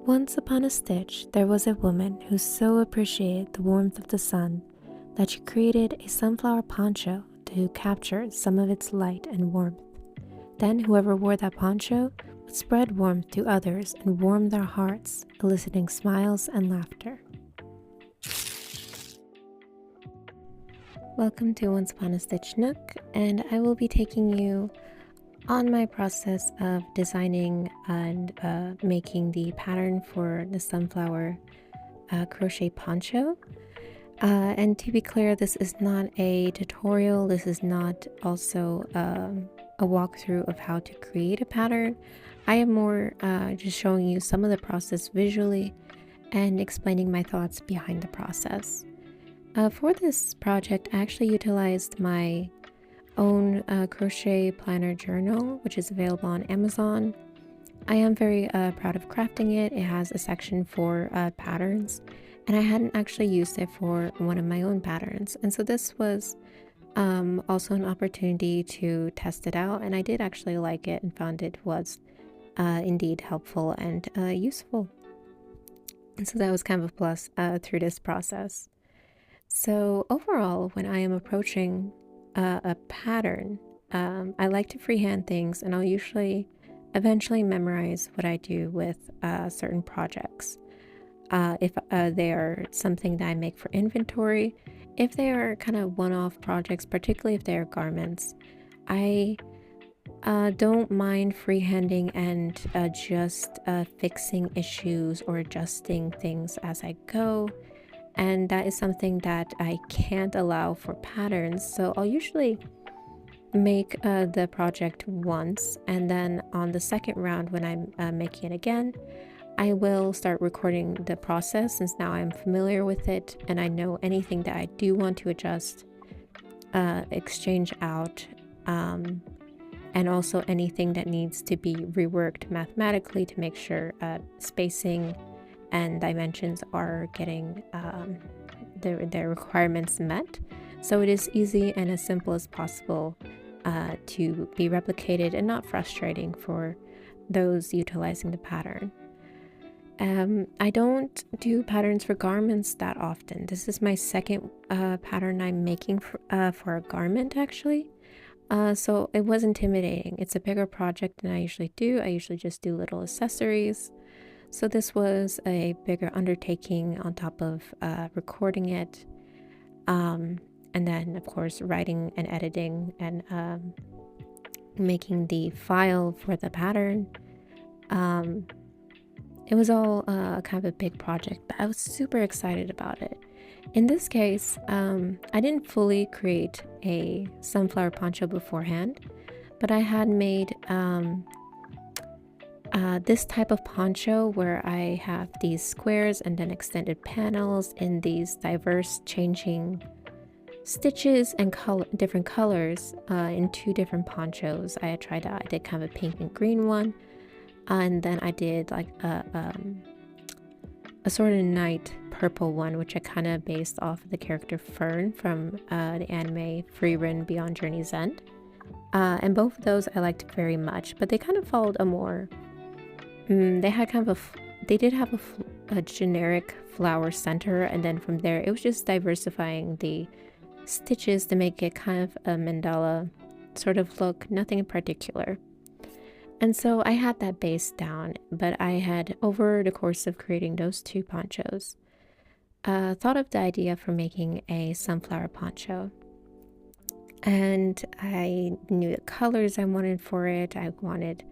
Once upon a stitch, there was a woman who so appreciated the warmth of the sun that she created a sunflower poncho to capture some of its light and warmth. Then whoever wore that poncho would spread warmth to others and warm their hearts, eliciting smiles and laughter. Welcome to Once Upon a Stitch Nook, and I will be taking you on my process of designing and making the pattern for the sunflower crochet poncho. And to be clear, this is not a tutorial. This is not also a walkthrough of how to create a pattern. I am more just showing you some of the process visually and explaining my thoughts behind the process. For this project, I actually utilized my own crochet planner journal, which is available on Amazon. I am very proud of crafting it. It has a section for patterns, and I hadn't actually used it for one of my own patterns, and so this was also an opportunity to test it out, and I did actually like it and found it was indeed helpful and useful, and so that was kind of a plus through this process. So overall, when I am approaching a pattern, I like to freehand things, and I'll usually eventually memorize what I do with certain projects. If they are something that I make for inventory, if they are kind of one-off projects, particularly if they are garments, I don't mind freehanding and just fixing issues or adjusting things as I go. And that is something that I can't allow for patterns. So I'll usually make the project once, and then on the second round when I'm making it again, I will start recording the process, since now I'm familiar with it and I know anything that I do want to adjust, exchange out, and also anything that needs to be reworked mathematically to make sure spacing and dimensions are getting their requirements met. So it is easy and as simple as possible to be replicated and not frustrating for those utilizing the pattern. I don't do patterns for garments that often. This is my second pattern I'm making for a garment, actually. So it was intimidating. It's a bigger project than I usually do. I usually just do little accessories. So this was a bigger undertaking on top of recording it, and then of course writing and editing and making the file for the pattern. It was all kind of a big project, but I was super excited about it. In this case, I didn't fully create a sunflower poncho beforehand, but I had made this type of poncho where I have these squares and then extended panels in these diverse changing stitches and different colors in two different ponchos. I had tried out. I did kind of a pink and green one, and then I did like a sort of night purple one, which I kind of based off of the character Fern from the anime Frieren Beyond Journey's End. And both of those I liked very much, but they kind of followed a more they had kind of they did have a generic flower center, and then from there it was just diversifying the stitches to make it kind of a mandala sort of look, nothing in particular. And so I had that base down, but I had, over the course of creating those two ponchos, thought of the idea for making a sunflower poncho. And I knew the colors I wanted for it. I wanted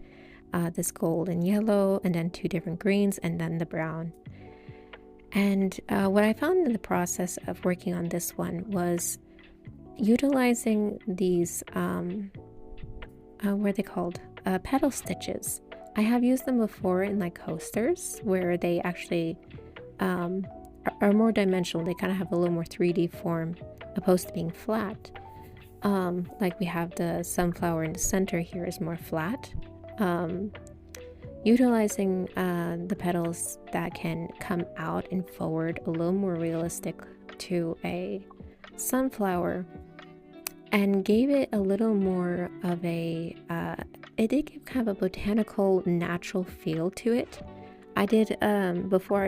this gold and yellow, and then two different greens, and then the brown. And what I found in the process of working on this one was utilizing these what are they called, petal stitches. I have used them before in like coasters, where they actually are more dimensional. They kind of have a little more 3D form opposed to being flat. Like we have the sunflower in the center here is more flat. Utilizing the petals that can come out and forward a little more realistic to a sunflower, and gave it a little more of a it did give kind of a botanical natural feel to it. I did, before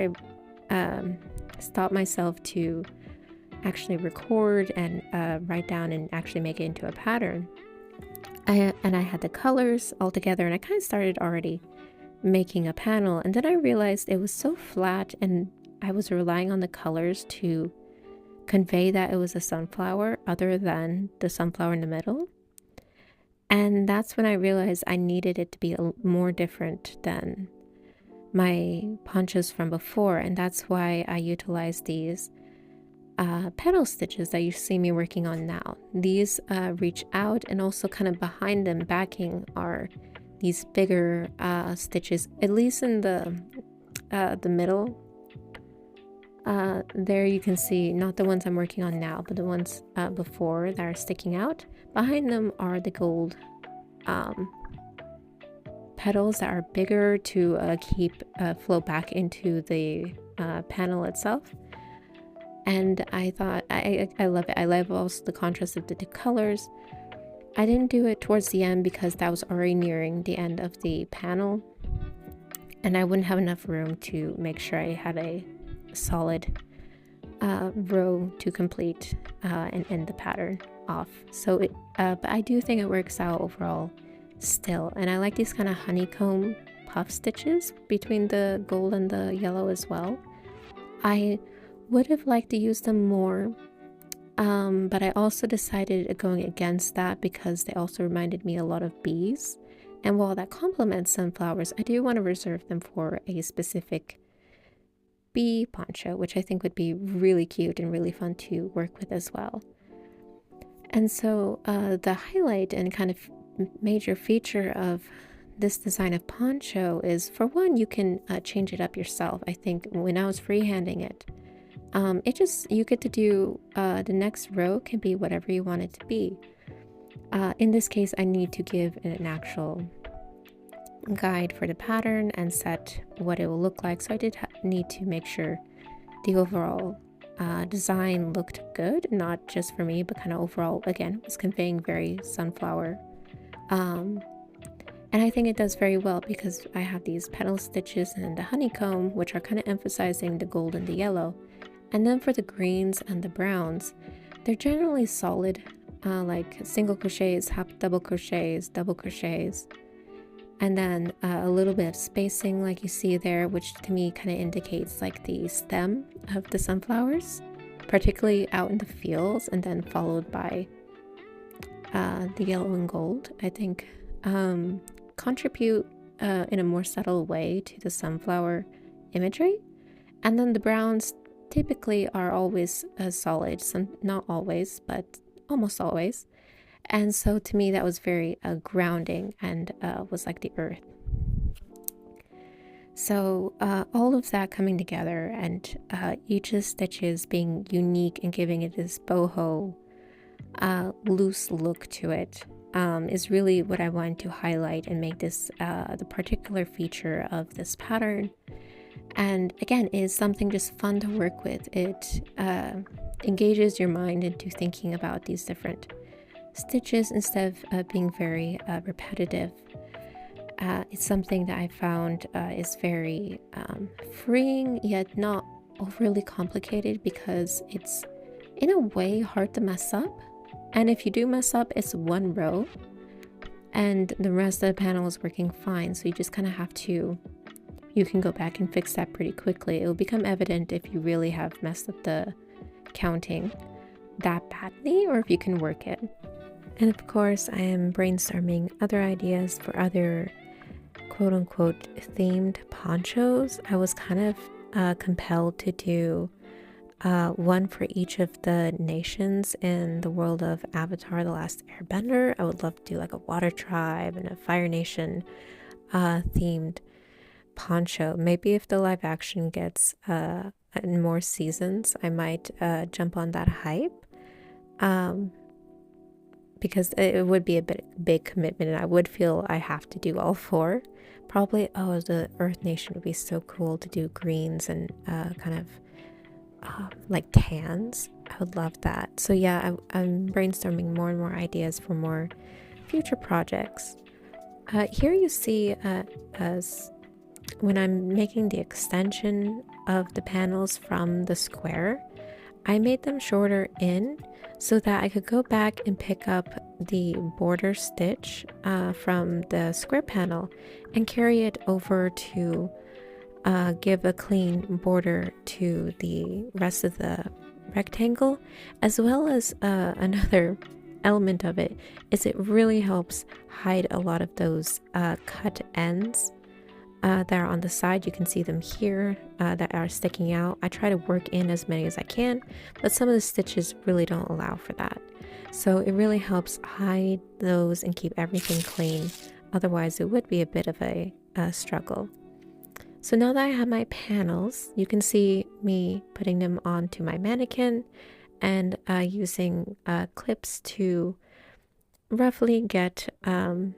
I stopped myself to actually record and write down and actually make it into a pattern, I had the colors all together, and I kind of started already making a panel, and then I realized it was so flat and I was relying on the colors to convey that it was a sunflower other than the sunflower in the middle. And that's when I realized I needed it to be more different than my ponchos from before, and that's why I utilized these petal stitches that you see me working on now. These reach out, and also kind of behind them, backing, are these bigger stitches, at least in the middle. There you can see, not the ones I'm working on now, but the ones before that are sticking out. Behind them are the gold petals that are bigger to keep flow back into the panel itself. And I thought, I love it. I love also the contrast of the two colors. I didn't do it towards the end because that was already nearing the end of the panel, and I wouldn't have enough room to make sure I had a solid row to complete and end the pattern off. So but I do think it works out overall still, and I like these kind of honeycomb puff stitches between the gold and the yellow as well. I would have liked to use them more, but I also decided going against that because they also reminded me a lot of bees, and while that complements sunflowers, I do want to reserve them for a specific bee poncho, which I think would be really cute and really fun to work with as well. And so the highlight and kind of major feature of this design of poncho is, for one, you can change it up yourself. I think when I was freehanding it, you get to do the next row can be whatever you want it to be. In this case, I need to give an actual guide for the pattern and set what it will look like, so I did need to make sure the overall design looked good, not just for me, but kind of overall, again, was conveying very sunflower. And I think it does very well because I have these petal stitches and the honeycomb, which are kind of emphasizing the gold and the yellow. And then for the greens and the browns, they're generally solid, like single crochets, double crochets, and then a little bit of spacing like you see there, which to me kind of indicates like the stem of the sunflowers, particularly out in the fields, and then followed by the yellow and gold, I think contribute in a more subtle way to the sunflower imagery. And then the browns typically are always solid, some not always, but almost always. And so to me that was very grounding and was like the earth. So all of that coming together, and each of the stitches being unique and giving it this boho loose look to it, is really what I wanted to highlight and make this the particular feature of this pattern. And again, it is something just fun to work with. It engages your mind into thinking about these different stitches instead of being very repetitive. It's something that I found is very freeing, yet not overly complicated, because it's in a way hard to mess up. And if you do mess up, it's one row and the rest of the panel is working fine. So you just kind of have to, you can go back and fix that pretty quickly. It will become evident if you really have messed up the counting that badly, or if you can work it. And of course, I am brainstorming other ideas for other quote-unquote themed ponchos. I was kind of compelled to do one for each of the nations in the world of Avatar: The Last Airbender. I would love to do like a water tribe and a Fire Nation themed poncho. Maybe if the live action gets more seasons, I might jump on that hype. Because it would be a big commitment, and I would feel I have to do all four. Probably, the Earth Nation would be so cool to do greens and kind of like tans. I would love that. So yeah, I'm brainstorming more and more ideas for more future projects. Here you see as when I'm making the extension of the panels from the square, I made them shorter in so that I could go back and pick up the border stitch from the square panel and carry it over to give a clean border to the rest of the rectangle, as well as another element of it is it really helps hide a lot of those cut ends that are on the side. You can see them here that are sticking out. I try to work in as many as I can, but some of the stitches really don't allow for that. So it really helps hide those and keep everything clean. Otherwise, it would be a bit of a struggle. So now that I have my panels, you can see me putting them onto my mannequin and using clips to roughly get them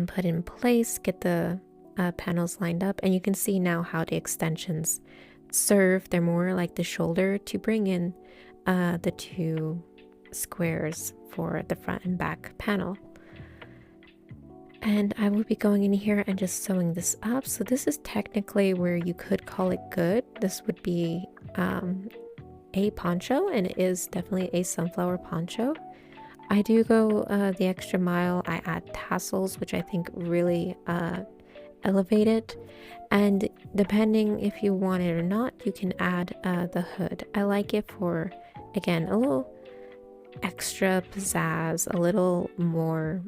put in place, get the panels lined up. And you can see now how the extensions serve. They're more like the shoulder to bring in the two squares for the front and back panel. And I will be going in here and just sewing this up. So this is technically where you could call it good. This would be a poncho, and it is definitely a sunflower poncho. I do go the extra mile. I add tassels, which I think really elevate it. And depending if you want it or not, you can add the hood. I like it for, again, a little extra pizzazz, a little more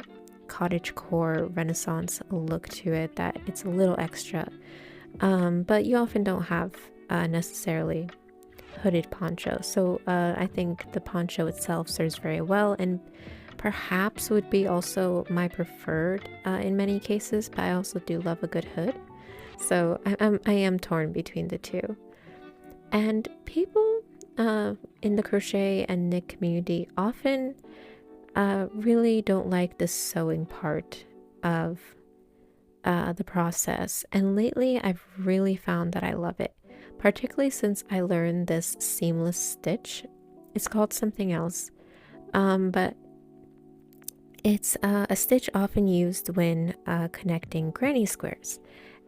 cottagecore renaissance look to it, that it's a little extra, but you often don't have necessarily hooded poncho. So I think the poncho itself serves very well, and perhaps would be also my preferred in many cases, but I also do love a good hood. So I am torn between the two. And people in the crochet and knit community often really don't like the sewing part of the process, and lately I've really found that I love it, particularly since I learned this seamless stitch. It's called something else, but it's a stitch often used when connecting granny squares,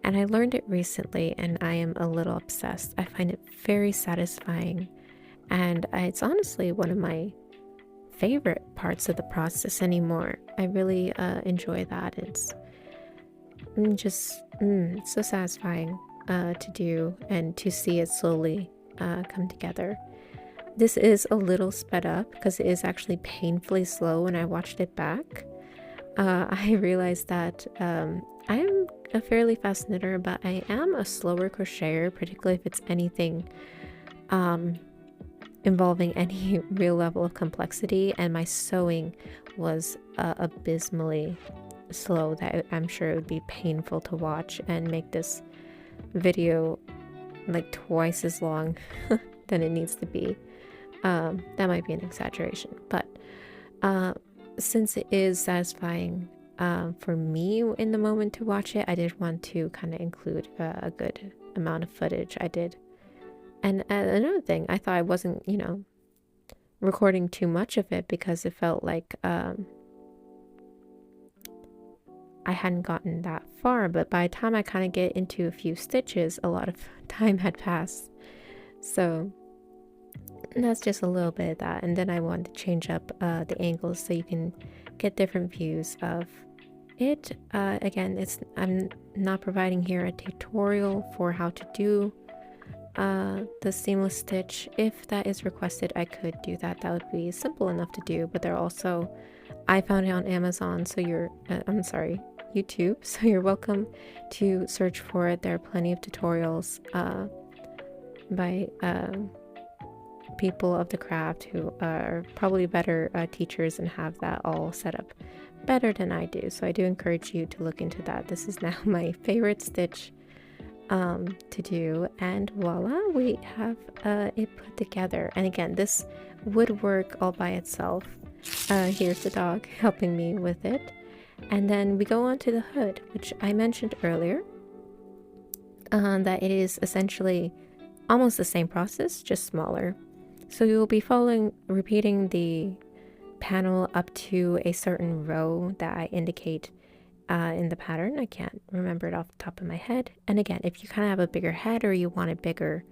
and I learned it recently and I am a little obsessed. I find it very satisfying, and it's honestly one of my favorite parts of the process anymore. I really enjoy that. It's just so satisfying to do and to see it slowly come together. This is a little sped up because it is actually painfully slow. When I watched it back, I realized that I'm a fairly fast knitter, but I am a slower crocheter, particularly if it's anything involving any real level of complexity, and my sewing was abysmally slow that I'm sure it would be painful to watch and make this video like twice as long than it needs to be. That might be an exaggeration, but since it is satisfying for me in the moment to watch it, I did want to kind of include a good amount of footage. I did. And another thing, I thought I wasn't, recording too much of it because it felt like I hadn't gotten that far. But by the time I kind of get into a few stitches, a lot of time had passed. So that's just a little bit of that. And then I wanted to change up the angles so you can get different views of it. Again, I'm not providing here a tutorial for how to do the seamless stitch. If that is requested, I could do that. That would be simple enough to do, but they're also, I found it on Amazon, so YouTube, so you're welcome to search for it. There are plenty of tutorials by people of the craft who are probably better teachers and have that all set up better than I do. So I do encourage you to look into that. This is now my favorite stitch to do, and voila, we have it put together. And again, this would work all by itself. Here's the dog helping me with it. And then we go on to the hood, which I mentioned earlier, that it is essentially almost the same process, just smaller. So you'll be repeating the panel up to a certain row that I indicate in the pattern. I can't remember it off the top of my head. And again, if you kind of have a bigger head or you want a bigger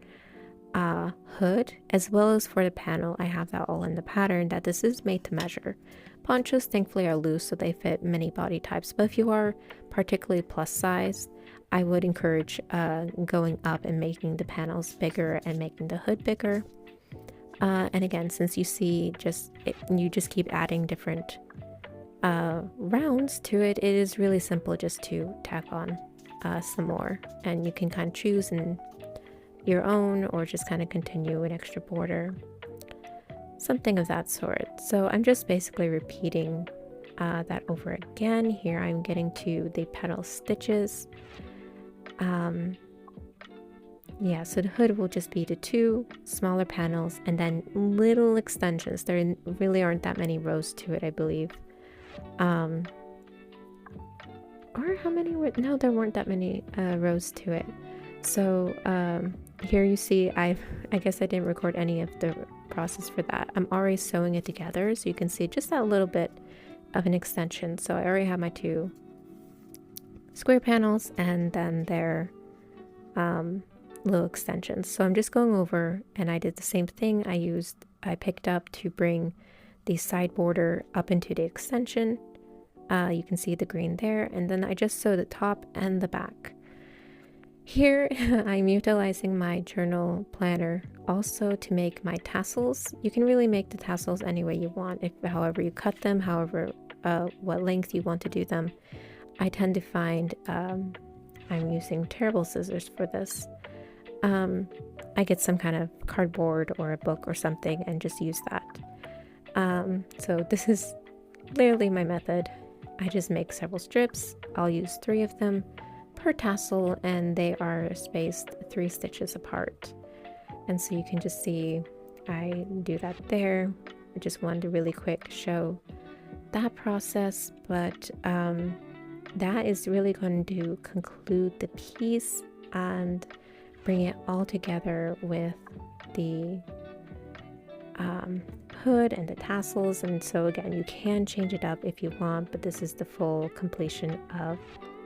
hood, as well as for the panel, I have that all in the pattern, that this is made to measure. Ponchos thankfully are loose, so they fit many body types, but if you are particularly plus size, I would encourage going up and making the panels bigger and making the hood bigger. And again, since you see you just keep adding different rounds to it, it is really simple just to tack on some more, and you can kind of choose in your own or just kind of continue an extra border, something of that sort. So I'm just basically repeating that over again. Here I'm getting to the petal stitches. Yeah, so the hood will just be the 2 smaller panels and then little extensions. There really aren't that many rows to it, I believe. Or how many were? No, there weren't that many rows to it. So here you see I guess I didn't record any of the process for that. I'm already sewing it together, so you can see just that little bit of an extension. So I already have my 2 square panels and then their little extensions. So I'm just going over, and I did the same thing. I picked up to bring the side border up into the extension. You can see the green there, and then I just sewed the top and the back. Here I'm utilizing my journal planner also to make my tassels. You can really make the tassels any way you want, however you cut them, however what length you want to do them. I tend to find I'm using terrible scissors for this. I get some kind of cardboard or a book or something and just use that. So this is literally my method. I just make several strips. I'll use 3 of them per tassel, and they are spaced 3 stitches apart. And so you can just see I do that there. I just wanted to really quick show that process, but that is really going to conclude the piece and bring it all together with the hood and the tassels. And so again, you can change it up if you want, but this is the full completion of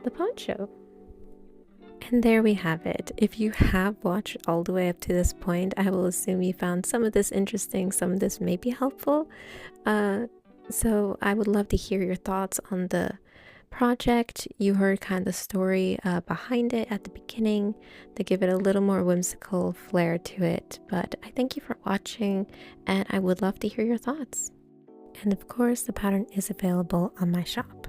the poncho. And there we have it. If you have watched all the way up to this point, I will assume you found some of this interesting, some of this may be helpful. So I would love to hear your thoughts on the project. You heard kind of the story behind it at the beginning to give it a little more whimsical flair to it. But I thank you for watching, and I would love to hear your thoughts. And of course, the pattern is available on my shop.